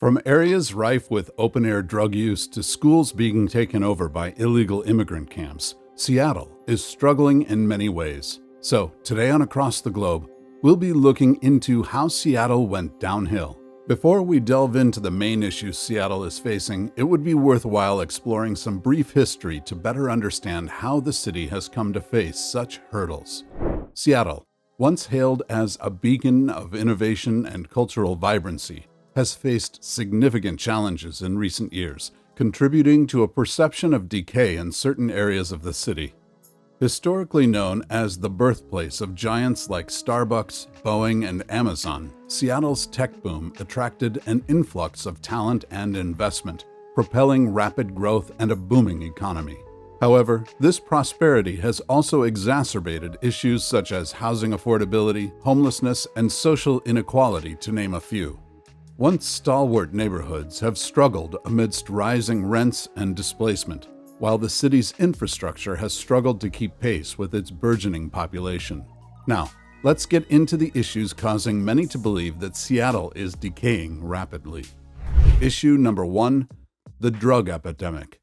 From areas rife with open-air drug use to schools being taken over by illegal immigrant camps, Seattle is struggling in many ways. So, today on Across the Globe, we'll be looking into how Seattle went downhill. Before we delve into the main issues Seattle is facing, it would be worthwhile exploring some brief history to better understand how the city has come to face such hurdles. Seattle, once hailed as a beacon of innovation and cultural vibrancy, has faced significant challenges in recent years, contributing to a perception of decay in certain areas of the city. Historically known as the birthplace of giants like Starbucks, Boeing, and Amazon, Seattle's tech boom attracted an influx of talent and investment, propelling rapid growth and a booming economy. However, this prosperity has also exacerbated issues such as housing affordability, homelessness, and social inequality, to name a few. Once stalwart neighborhoods have struggled amidst rising rents and displacement, while the city's infrastructure has struggled to keep pace with its burgeoning population. Now, let's get into the issues causing many to believe that Seattle is decaying rapidly. Issue number 1, the drug epidemic.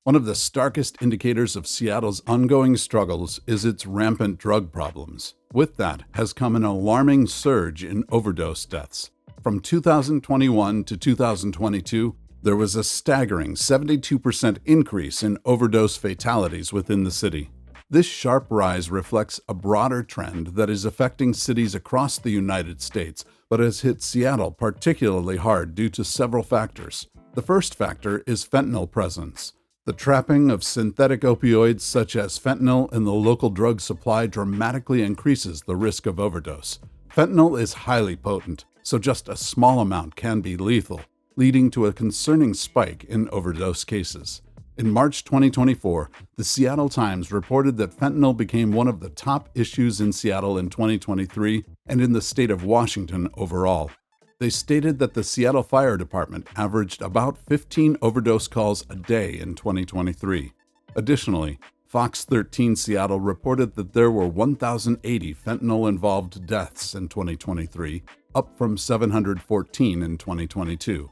One of the starkest indicators of Seattle's ongoing struggles is its rampant drug problems. With that has come an alarming surge in overdose deaths. From 2021 to 2022, there was a staggering 72% increase in overdose fatalities within the city. This sharp rise reflects a broader trend that is affecting cities across the United States, but has hit Seattle particularly hard due to several factors. The first factor is fentanyl presence. The trapping of synthetic opioids such as fentanyl in the local drug supply dramatically increases the risk of overdose. Fentanyl is highly potent, so just a small amount can be lethal, leading to a concerning spike in overdose cases. In March 2024, the Seattle Times reported that fentanyl became one of the top issues in Seattle in 2023 and in the state of Washington overall. They stated that the Seattle Fire Department averaged about 15 overdose calls a day in 2023. Additionally, Fox 13 Seattle reported that there were 1,080 fentanyl-involved deaths in 2023, up from 714 in 2022.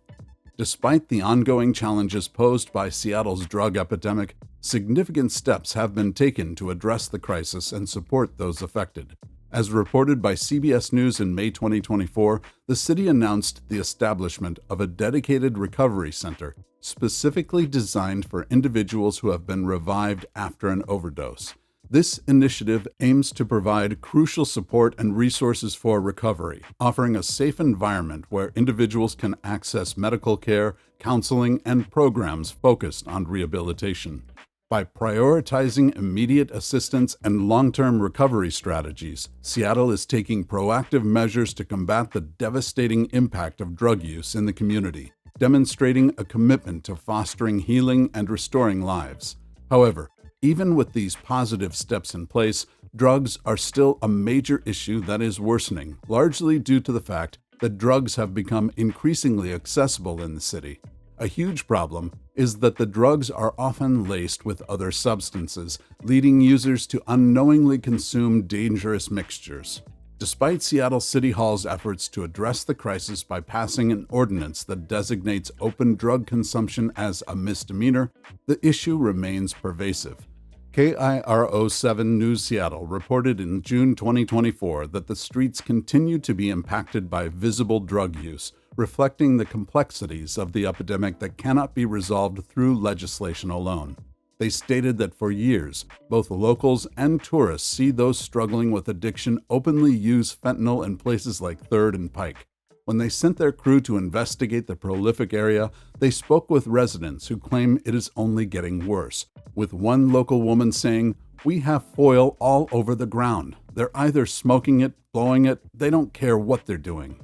Despite the ongoing challenges posed by Seattle's drug epidemic, significant steps have been taken to address the crisis and support those affected. As reported by CBS News in May 2024, the city announced the establishment of a dedicated recovery center specifically designed for individuals who have been revived after an overdose. This initiative aims to provide crucial support and resources for recovery, offering a safe environment where individuals can access medical care, counseling, and programs focused on rehabilitation. By prioritizing immediate assistance and long-term recovery strategies, Seattle is taking proactive measures to combat the devastating impact of drug use in the community, demonstrating a commitment to fostering healing and restoring lives. However, even with these positive steps in place, drugs are still a major issue that is worsening, largely due to the fact that drugs have become increasingly accessible in the city. A huge problem is that the drugs are often laced with other substances, leading users to unknowingly consume dangerous mixtures. Despite Seattle City Hall's efforts to address the crisis by passing an ordinance that designates open drug consumption as a misdemeanor, the issue remains pervasive. KIRO 7 News Seattle reported in June 2024 that the streets continue to be impacted by visible drug use, reflecting the complexities of the epidemic that cannot be resolved through legislation alone. They stated that for years, both locals and tourists see those struggling with addiction openly use fentanyl in places like 3rd and Pike. When they sent their crew to investigate the prolific area, they spoke with residents who claim it is only getting worse, with one local woman saying, "We have foil all over the ground. They're either smoking it, blowing it, they don't care what they're doing."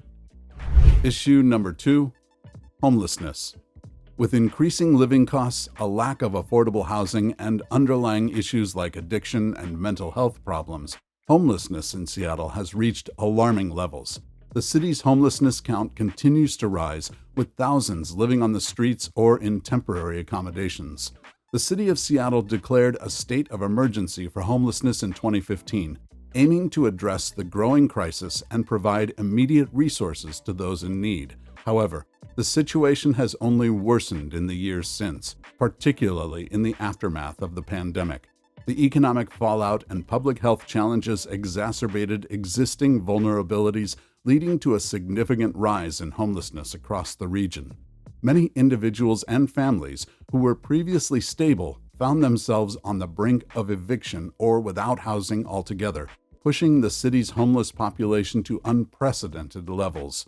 Issue number 2, homelessness. With increasing living costs, a lack of affordable housing, and underlying issues like addiction and mental health problems, homelessness in Seattle has reached alarming levels. The city's homelessness count continues to rise, with thousands living on the streets or in temporary accommodations. The city of Seattle declared a state of emergency for homelessness in 2015, aiming to address the growing crisis and provide immediate resources to those in need. However, The situation has only worsened in the years since, particularly in the aftermath of the pandemic. The economic fallout and public health challenges exacerbated existing vulnerabilities, leading to a significant rise in homelessness across the region. Many individuals and families who were previously stable found themselves on the brink of eviction or without housing altogether, pushing the city's homeless population to unprecedented levels.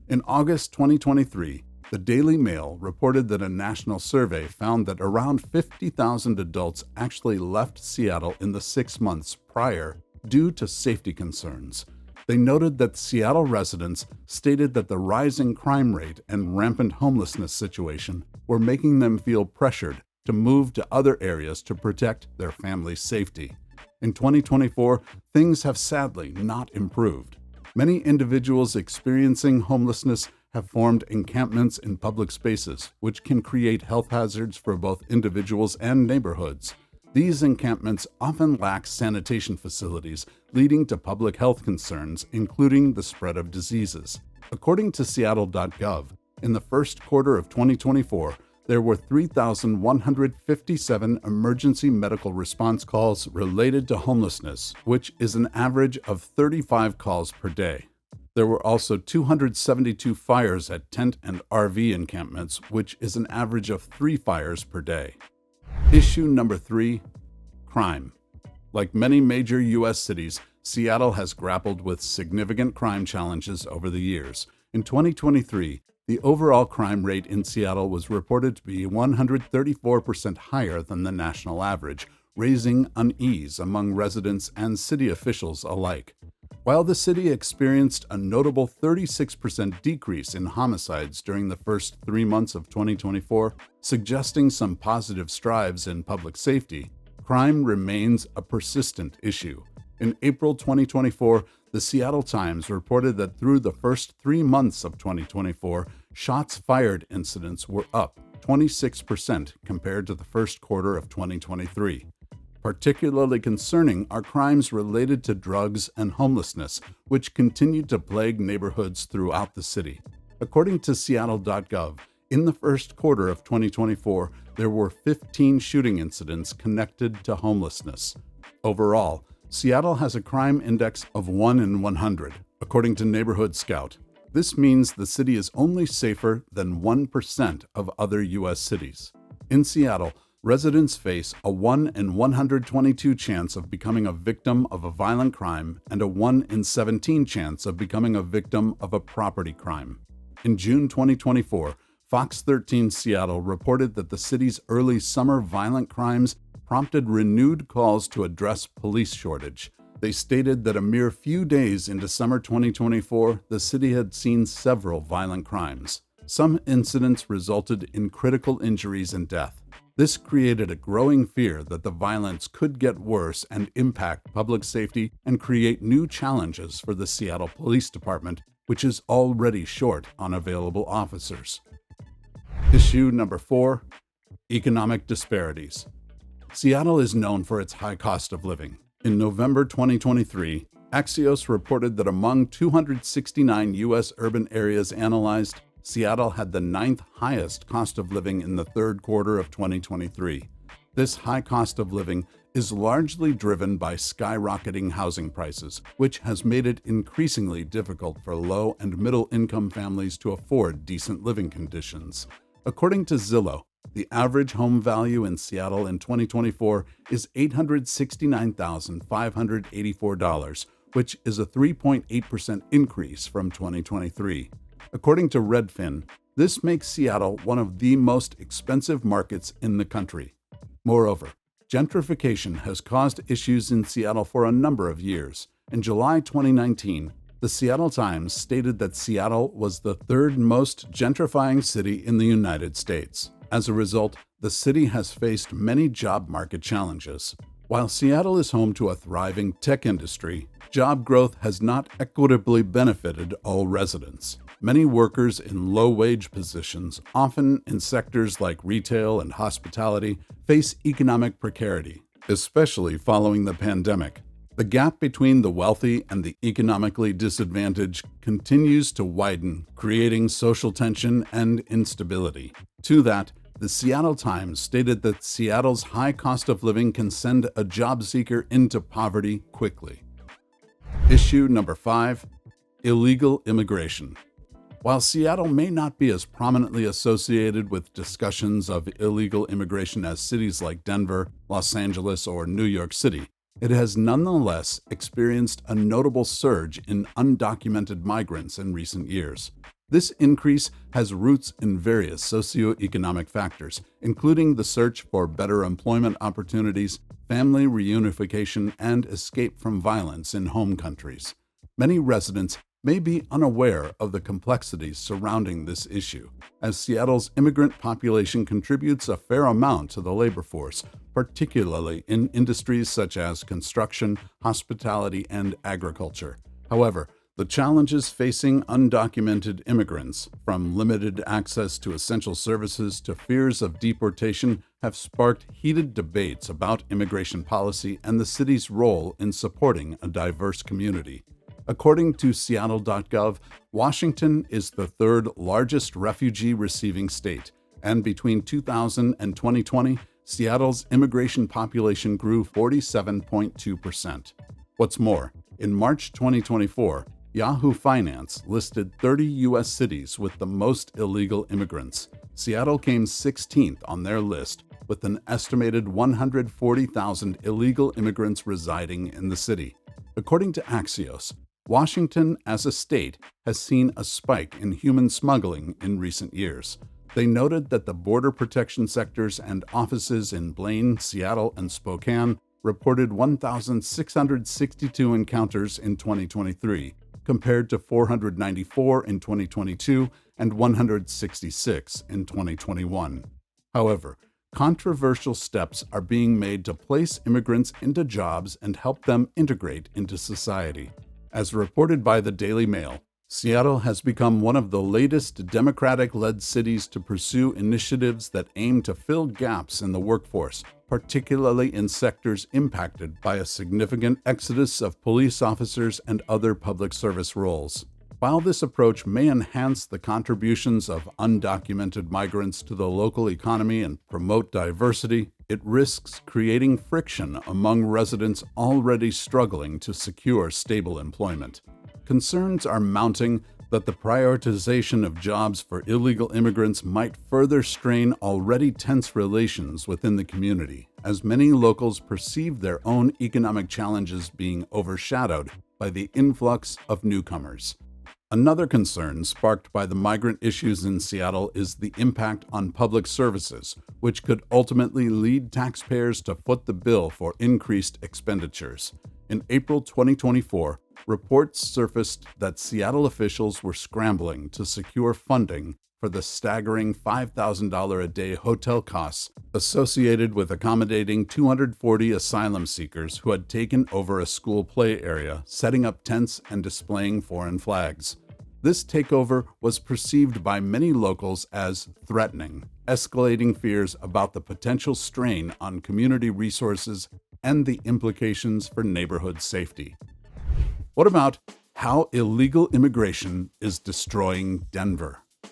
In August 2023, the Daily Mail reported that a national survey found that around 50,000 adults actually left Seattle in the 6 months prior due to safety concerns. They noted that Seattle residents stated that the rising crime rate and rampant homelessness situation were making them feel pressured to move to other areas to protect their family's safety. In 2024, things have sadly not improved. Many individuals experiencing homelessness have formed encampments in public spaces, which can create health hazards for both individuals and neighborhoods. These encampments often lack sanitation facilities, leading to public health concerns, including the spread of diseases. According to Seattle.gov, in the first quarter of 2024, there were 3,157 emergency medical response calls related to homelessness, which is an average of 35 calls per day. There were also 272 fires at tent and RV encampments, which is an average of 3 fires per day. Issue number 3, crime. Like many major U.S. cities, Seattle has grappled with significant crime challenges over the years. In 2023, the overall crime rate in Seattle was reported to be 134% higher than the national average, raising unease among residents and city officials alike. While the city experienced a notable 36% decrease in homicides during the first 3 months of 2024, suggesting some positive strides in public safety, crime remains a persistent issue. In April 2024, the Seattle Times reported that through the first 3 months of 2024, shots fired incidents were up 26% compared to the first quarter of 2023. Particularly concerning are crimes related to drugs and homelessness, which continue to plague neighborhoods throughout the city. According to Seattle.gov, in the first quarter of 2024, there were 15 shooting incidents connected to homelessness. Overall, Seattle has a crime index of 1 in 100, according to Neighborhood Scout. This means the city is only safer than 1% of other U.S. cities. In Seattle, residents face a 1 in 122 chance of becoming a victim of a violent crime and a 1 in 17 chance of becoming a victim of a property crime. In June 2024, Fox 13 Seattle reported that the city's early summer violent crimes prompted renewed calls to address police shortage. They stated that a mere few days into summer 2024, the city had seen several violent crimes. Some incidents resulted in critical injuries and death. This created a growing fear that the violence could get worse and impact public safety and create new challenges for the Seattle Police Department, which is already short on available officers. Issue number 4, economic disparities. Seattle is known for its high cost of living. In November 2023, Axios reported that among 269 U.S. urban areas analyzed, Seattle had the 9th highest cost of living in the third quarter of 2023. This high cost of living is largely driven by skyrocketing housing prices, which has made it increasingly difficult for low and middle-income families to afford decent living conditions. According to Zillow, the average home value in Seattle in 2024 is $869,584, which is a 3.8% increase from 2023. According to Redfin, this makes Seattle one of the most expensive markets in the country. Moreover, gentrification has caused issues in Seattle for a number of years. In July 2019, the Seattle Times stated that Seattle was the third most gentrifying city in the United States. As a result, the city has faced many job market challenges. While Seattle is home to a thriving tech industry, job growth has not equitably benefited all residents. Many workers in low-wage positions, often in sectors like retail and hospitality, face economic precarity, especially following the pandemic. The gap between the wealthy and the economically disadvantaged continues to widen, creating social tension and instability. To that, the Seattle Times stated that Seattle's high cost of living can send a job seeker into poverty quickly. Issue number 5: illegal immigration. While Seattle may not be as prominently associated with discussions of illegal immigration as cities like Denver, Los Angeles, or New York City, it has nonetheless experienced a notable surge in undocumented migrants in recent years. This increase has roots in various socioeconomic factors, including the search for better employment opportunities, family reunification, and escape from violence in home countries. Many residents may be unaware of the complexities surrounding this issue, as Seattle's immigrant population contributes a fair amount to the labor force, particularly in industries such as construction, hospitality, and agriculture. However, the challenges facing undocumented immigrants, from limited access to essential services to fears of deportation, have sparked heated debates about immigration policy and the city's role in supporting a diverse community. According to Seattle.gov, Washington is the third largest refugee-receiving state, and between 2000 and 2020, Seattle's immigration population grew 47.2%. What's more, in March 2024, Yahoo Finance listed 30 U.S. cities with the most illegal immigrants. Seattle came 16th on their list, with an estimated 140,000 illegal immigrants residing in the city. According to Axios, Washington as a state has seen a spike in human smuggling in recent years. They noted that the border protection sectors and offices in Blaine, Seattle, and Spokane reported 1,662 encounters in 2023, compared to 494 in 2022 and 166 in 2021. However, controversial steps are being made to place immigrants into jobs and help them integrate into society. As reported by the Daily Mail, Seattle has become one of the latest Democratic-led cities to pursue initiatives that aim to fill gaps in the workforce, particularly in sectors impacted by a significant exodus of police officers and other public service roles. While this approach may enhance the contributions of undocumented migrants to the local economy and promote diversity, it risks creating friction among residents already struggling to secure stable employment. Concerns are mounting that the prioritization of jobs for illegal immigrants might further strain already tense relations within the community, as many locals perceive their own economic challenges being overshadowed by the influx of newcomers. Another concern sparked by the migrant issues in Seattle is the impact on public services, which could ultimately lead taxpayers to foot the bill for increased expenditures. In April 2024, reports surfaced that Seattle officials were scrambling to secure funding for the staggering $5,000 a day hotel costs associated with accommodating 240 asylum seekers who had taken over a school play area, setting up tents and displaying foreign flags. This takeover was perceived by many locals as threatening, escalating fears about the potential strain on community resources and the implications for neighborhood safety. What about how illegal immigration is destroying Denver?